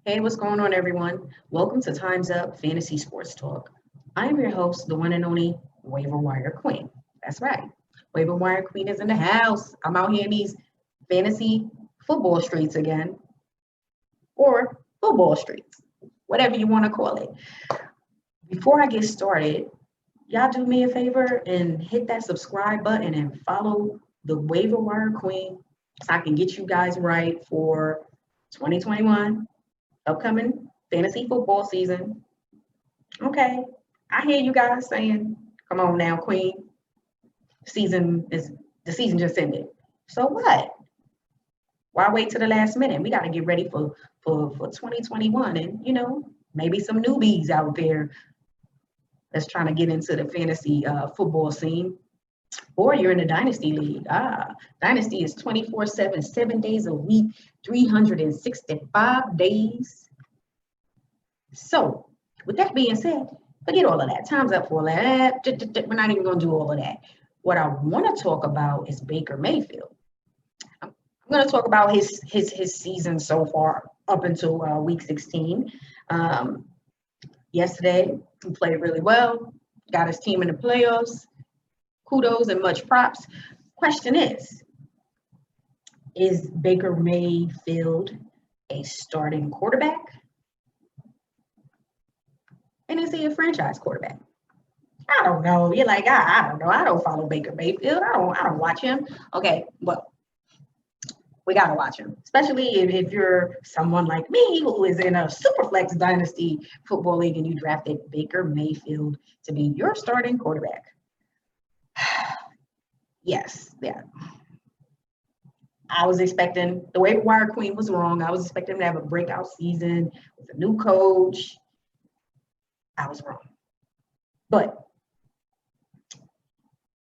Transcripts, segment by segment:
Hey, what's going on, everyone? Welcome to Time's Up Fantasy Sports Talk. I am your host, the one and only Waiver Wire Queen. That's right. Waiver Wire Queen is in the house. I'm out here in these fantasy football streets again, or football streets, whatever you want to call it. Before I get started, y'all do me a favor and hit that subscribe button and follow the Waiver Wire Queen so I can get you guys right for 2021 upcoming fantasy football season. Okay, I hear you guys saying, "Come on now, Queen. The season just ended. So what? Why wait to the last minute? We got to get ready for 2021, and maybe some newbies out there that's trying to get into the fantasy football scene. Or you're in a dynasty league. Dynasty is 24/7, 7 days a week, 365 days. So, with that being said, forget all of that. Time's up for all that. We're not even going to do all of that. What I want to talk about is Baker Mayfield. I'm going to talk about his season so far up until week 16. Yesterday, he played really well, got his team in the playoffs. Kudos and much props. Question is Baker Mayfield a starting quarterback? And is he a franchise quarterback? I don't know. You're like, I don't know. I don't follow Baker Mayfield. I don't watch him. Okay, well, we gotta watch him, especially if you're someone like me who is in a Superflex Dynasty football league and you drafted Baker Mayfield to be your starting quarterback. Yes, yeah. I was expecting the waiver wire queen was wrong. I was expecting him to have a breakout season with a new coach. I was wrong. But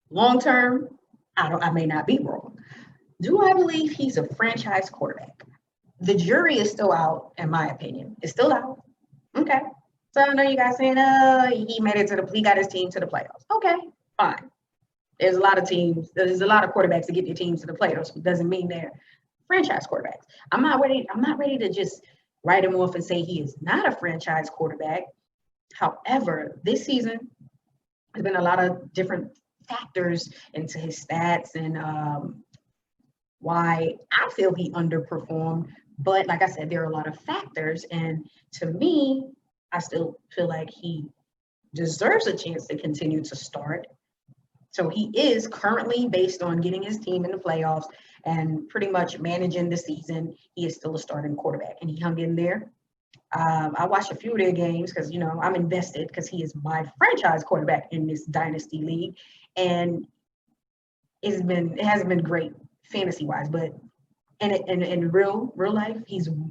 long term, I may not be wrong. Do I believe he's a franchise quarterback? The jury is still out, in my opinion. It's still out. Okay. So I know you guys saying, he got his team to the playoffs. Okay, fine. There's a lot of quarterbacks to get their teams to the playoffs. It doesn't mean they're franchise quarterbacks. I'm not ready to just write him off and say he is not a franchise quarterback. However, this season there's been a lot of different factors into his stats and why I feel he underperformed. But like I said, there are a lot of factors, and to me, I still feel like he deserves a chance to continue to start. So he is currently, based on getting his team in the playoffs and pretty much managing the season, he is still a starting quarterback, and he hung in there. I watched a few of their games because, I'm invested because he is my franchise quarterback in this dynasty league. And it hasn't been great fantasy wise, but in real life,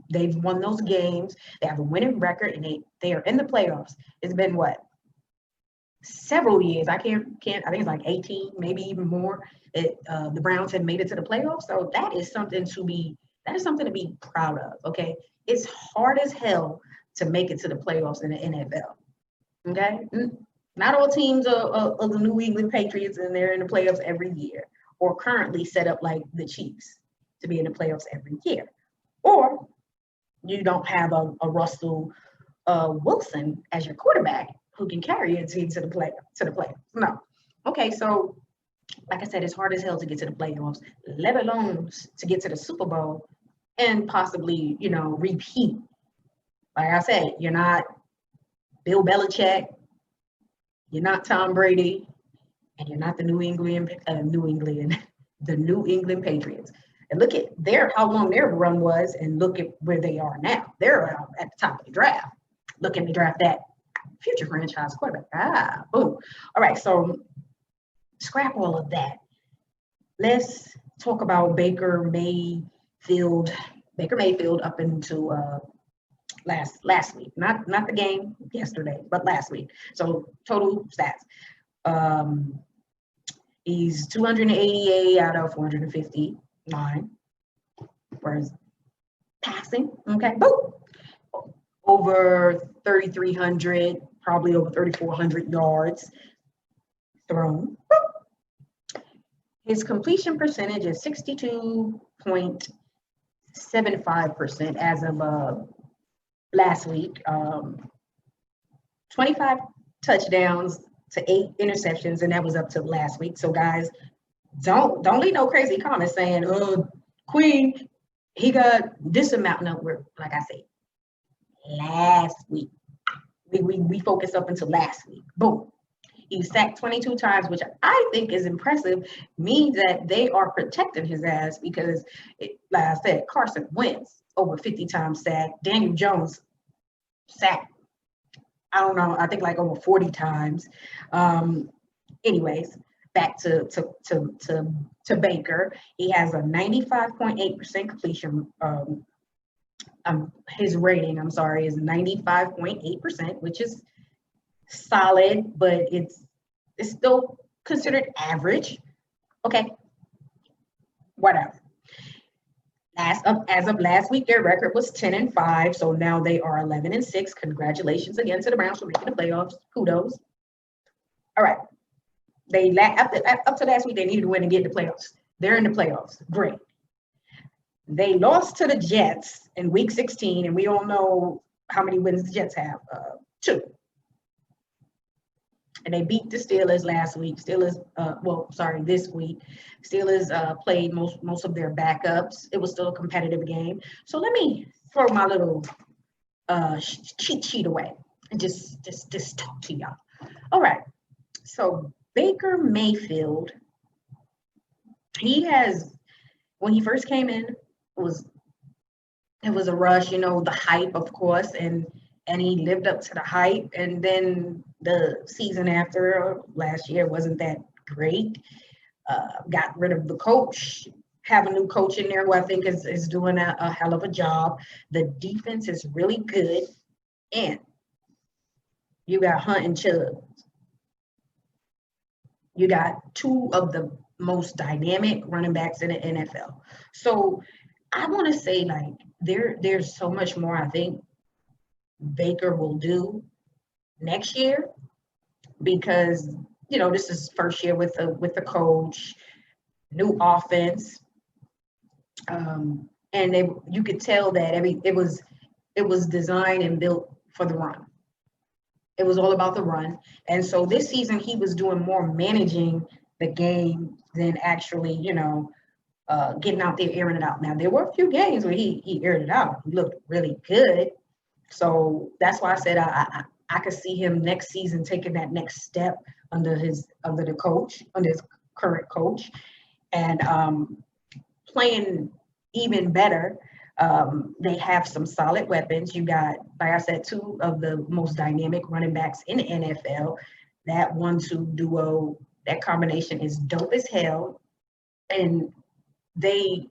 they've won those games. They have a winning record and they are in the playoffs. It's been what? Several years. I think it's like 18, maybe even more. The Browns had made it to the playoffs. So that is something to be proud of. Okay. It's hard as hell to make it to the playoffs in the NFL. Okay. Not all teams are the New England Patriots and they're in the playoffs every year, or currently set up like the Chiefs to be in the playoffs every year. Or you don't have a Russell Wilson as your quarterback who can carry your team to the playoffs. No. Okay, so like I said, it's hard as hell to get to the playoffs, let alone to get to the Super Bowl and possibly, repeat. Like I said, you're not Bill Belichick, you're not Tom Brady, and you're not the New England Patriots. And look at how long their run was, and look at where they are now. They're at the top of the draft, looking to draft that future franchise quarterback. Boom. All right, so scrap all of that. Let's talk about Baker Mayfield up into last week. Not the game yesterday, but last week. So total stats. He's 288 out of 459. Whereas passing, okay, boom. Over 3,300, probably over 3,400 yards thrown. His completion percentage is 62.75% as of last week. 25 touchdowns to 8 interceptions, and that was up to last week. So guys, don't leave no crazy comments saying, "Oh, Queen, he got this amount." No, we're like I said, last week. We focused up until last week. Boom. He sacked 22 times, which I think is impressive, means that they are protecting his ass because, like I said, Carson Wentz over 50 times sacked. Daniel Jones sacked, I don't know, I think like over 40 times. Anyways, back to Baker. He has a 95.8% completion. His rating, I'm sorry, is 95.8%, which is solid, but it's still considered average. Okay, whatever. As of last week, their record was 10-5, so now they are 11-6. Congratulations again to the Browns for making the playoffs. Kudos. All right, up to last week they needed to win and get in the playoffs. They're in the playoffs. Great. They lost to the Jets in Week 16, and we all know how many wins the Jets have. 2. And they beat the Steelers last week. This week. Steelers played most of their backups. It was still a competitive game. So let me throw my little cheat sheet away and just talk to y'all. All right. So Baker Mayfield, when he first came in, it was a rush, the hype, of course, and he lived up to the hype. And then the season after last year wasn't that great. Got rid of the coach, have a new coach in there who I think is doing a hell of a job. The defense is really good. And you got Hunt and Chubb. You got 2 of the most dynamic running backs in the NFL. So I want to say, like, there's so much more I think Baker will do next year because this is first year with the coach, new offense, and you could tell that it was designed and built for the run. It was all about the run, and so this season he was doing more managing the game than actually getting out there airing it out. Now there were a few games where he aired it out. He looked really good. So that's why I said I could see him next season taking that next step under his current coach, and playing even better. They have some solid weapons. You got, like I said, 2 of the most dynamic running backs in the NFL. That 1-2 duo, that combination is dope as hell, and they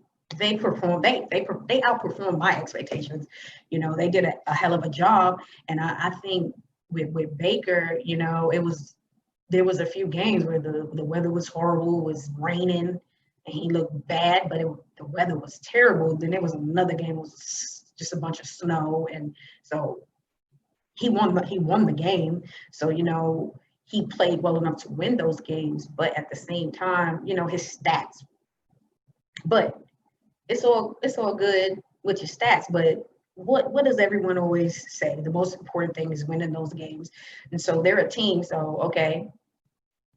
perform. They outperformed my expectations. They did a hell of a job, and I think with Baker, there was a few games where the weather was horrible, it was raining, and he looked bad, but the weather was terrible. Then there was another game, it was just a bunch of snow, and so he won the game. So he played well enough to win those games, but at the same time, his stats. But it's all good with your stats, but what does everyone always say? The most important thing is winning those games. And so they're a team. So okay,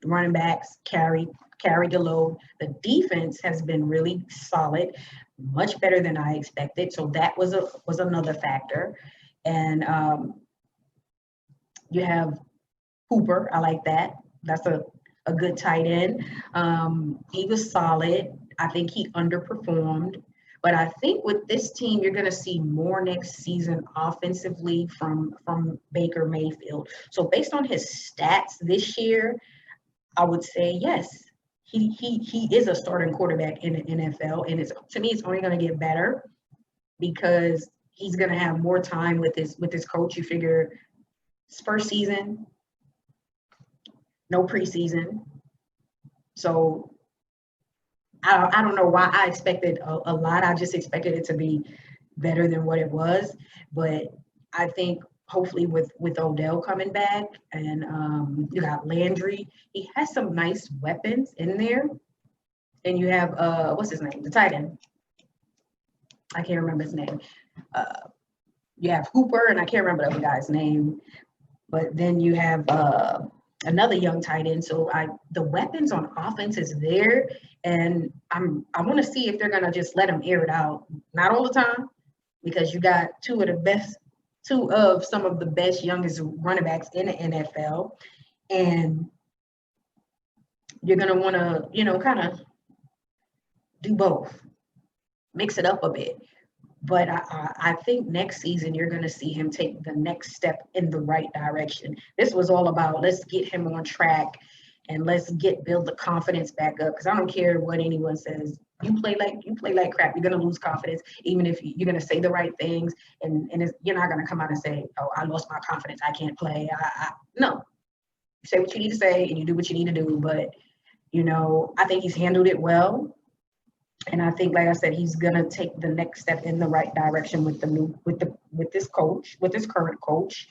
running backs carry the load. The defense has been really solid, much better than I expected. So that was another factor. And you have Hooper. I like that. That's a good tight end. He was solid. I think he underperformed. But I think with this team, you're going to see more next season offensively from Baker Mayfield. So based on his stats this year, I would say yes, he is a starting quarterback in the NFL, and to me, it's only going to get better because he's going to have more time with his coach. You figure his first season, no preseason, so. I don't know why I expected a lot. I just expected it to be better than what it was. But I think hopefully with Odell coming back and you got Landry, he has some nice weapons in there. And you have, what's his name? The tight end. I can't remember his name. you have Hooper, and I can't remember the other guy's name, but then you have another young tight end. So the weapons on offense is there, and I want to see if they're gonna just let him air it out. Not all the time, because you got two of some of the best youngest running backs in the NFL, and you're gonna want to kind of do both, mix it up a bit. But I think next season you're going to see him take the next step in the right direction. This was all about let's get him on track and let's build the confidence back up. Because I don't care what anyone says. You play like crap. You're going to lose confidence, even if you're going to say the right things. And you're not going to come out and say, "Oh, I lost my confidence. I can't play." No. You say what you need to say and you do what you need to do. But I think he's handled it well. And I think, like I said, he's gonna take the next step in the right direction with this current coach,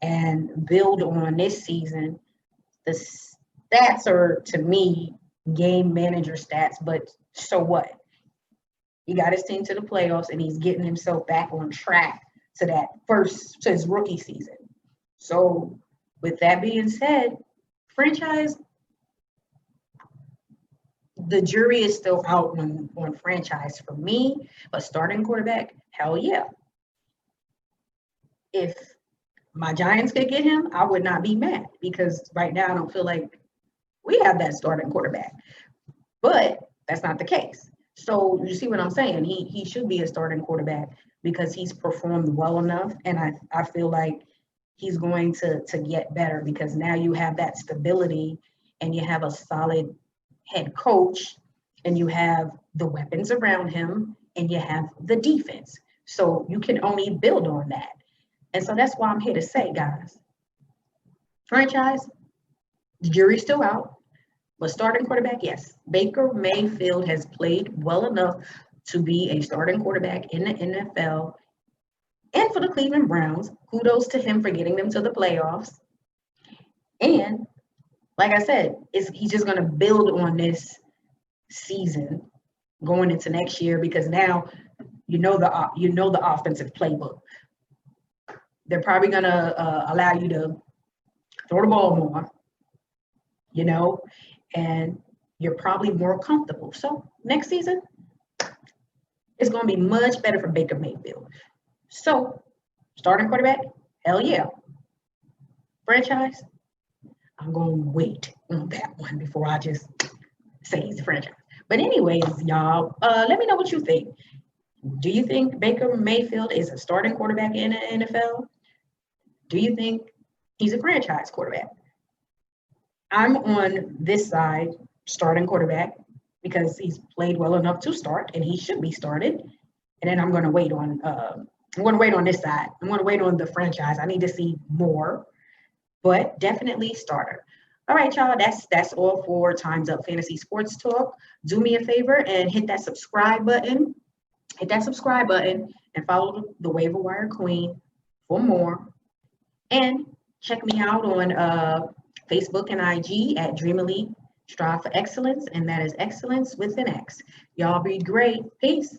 and build on this season. The stats are, to me, game manager stats, but so what? He got his team to the playoffs, and he's getting himself back on track to his rookie season. So, with that being said, franchise. The jury is still out on franchise for me, but starting quarterback, hell yeah. If my Giants could get him, I would not be mad, because right now I don't feel like we have that starting quarterback. But that's not the case. So you see what I'm saying? He should be a starting quarterback because he's performed well enough, and I feel like he's going to get better, because now you have that stability and you have a solid head coach, and you have the weapons around him, and you have the defense. So you can only build on that. And so that's why I'm here to say, guys, franchise, the jury's still out, but starting quarterback, yes. Baker Mayfield has played well enough to be a starting quarterback in the NFL. And for the Cleveland Browns, kudos to him for getting them to the playoffs. And like I said, he's just going to build on this season going into next year, because now the offensive playbook. They're probably going to allow you to throw the ball more, and you're probably more comfortable. So next season, it's going to be much better for Baker Mayfield. So starting quarterback, hell yeah. Franchise, I'm going to wait on that one before I just say he's a franchise. But anyways, y'all, let me know what you think. Do you think Baker Mayfield is a starting quarterback in the NFL? Do you think he's a franchise quarterback? I'm on this side, starting quarterback, because he's played well enough to start, and he should be started. And then I'm going to wait on this side. I'm going to wait on the franchise. I need to see more. But definitely starter. All right, y'all, that's all for Time's Up Fantasy Sports Talk. Do me a favor and hit that subscribe button. And follow the Waiver Wire Queen for more. And check me out on Facebook and IG at Dream Elite. Strive for excellence, and that is excellence with an X. Y'all be great. Peace.